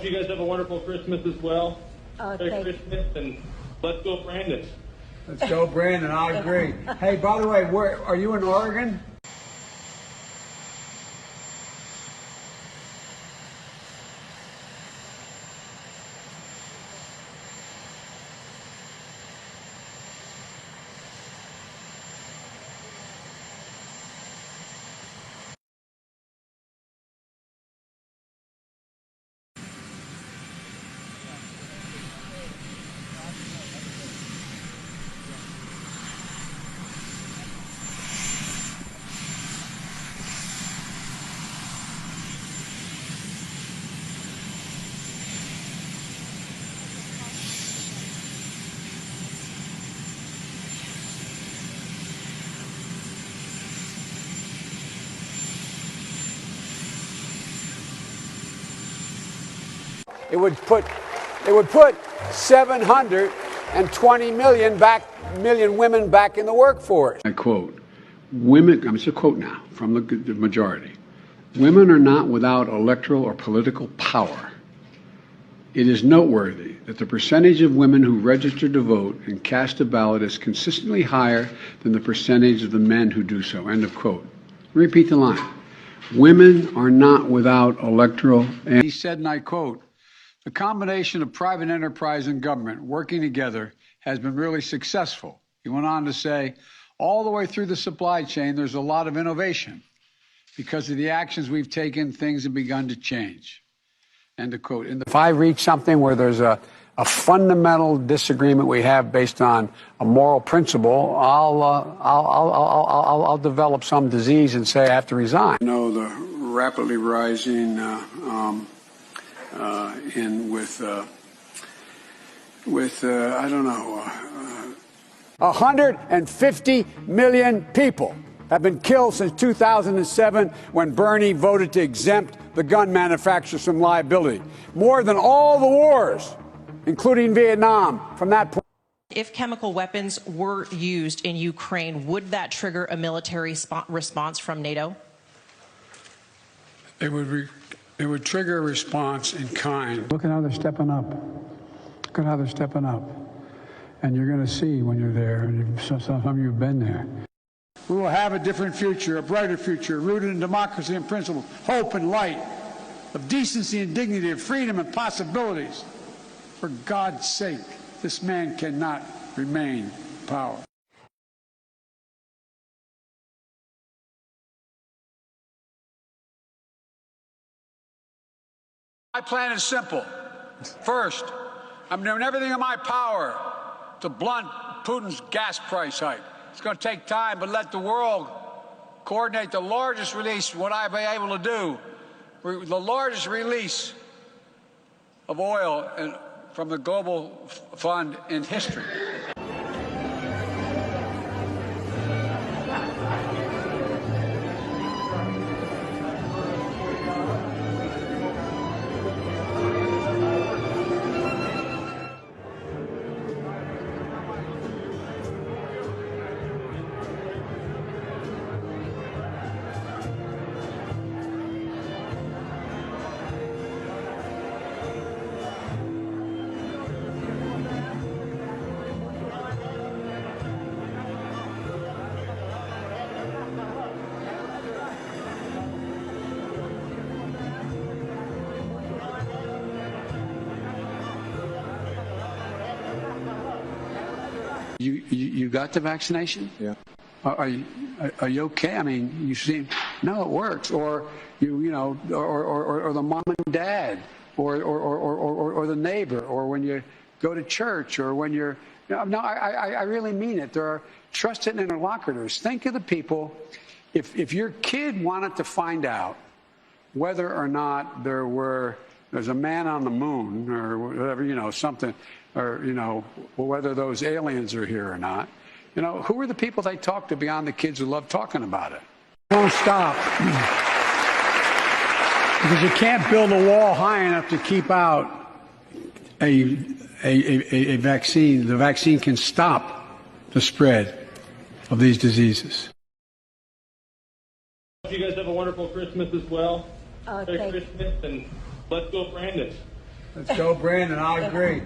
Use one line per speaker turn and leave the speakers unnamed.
You guys have a wonderful Christmas as well. Merry
Merry
Christmas, and let's go, Brandon.
Let's go, Brandon. I agree. Hey, by the way, where are you in Oregon? It would put 720 million women back in the workforce.
I quote, women, I'm just a quote now from the majority, women are not without electoral or political power. It is noteworthy that the percentage of women who register to vote and cast a ballot is consistently higher than the percentage of the men who do so, end of quote. Repeat the line. Women are not without electoral. And he said, and I quote, the combination of private enterprise and government working together has been really successful. He went on to say, all the way through the supply chain, there's a lot of innovation. Because of the actions we've taken, things have begun to change. End of quote. If I reach something where there's a fundamental disagreement we have based on a moral principle, I'll develop some disease and say I have to resign. You know, the rapidly rising I don't know, 150 million people have been killed since 2007 when Bernie voted to exempt the gun manufacturers from liability. More than all the wars, including Vietnam, from that point.
If chemical weapons were used in Ukraine, would that trigger a military response from NATO?
It would trigger a response in kind.
Look at how they're stepping up. Look at how they're stepping up. And you're going to see when you're there, and some of you have been there. We will have a different future, a brighter future, rooted in democracy and principles, hope and light, of decency and dignity, of freedom and possibilities. For God's sake, this man cannot remain in power. My plan is simple. First, I'm doing everything in my power to blunt Putin's gas price hike. It's going to take time, but let the world coordinate the largest release, what I've been able to do, the largest release of oil from the global fund in history. You got the vaccination?
Yeah.
Are you okay? I mean, you seem no, it works. Or or the mom and dad, or the neighbor, or when you go to church, or when you're. No, I really mean it. There are trusted interlocutors. Think of the people. If your kid wanted to find out whether or not there's a man on the moon or whatever, something, or, whether those aliens are here or not, who are the people they talk to beyond the kids who love talking about it? Don't stop. Because you can't build a wall high enough to keep out a vaccine. The vaccine can stop the spread of these diseases.
You guys have a wonderful Christmas as well. Merry Christmas, and let's go, Brandon.
Let's go, Brandon. I agree.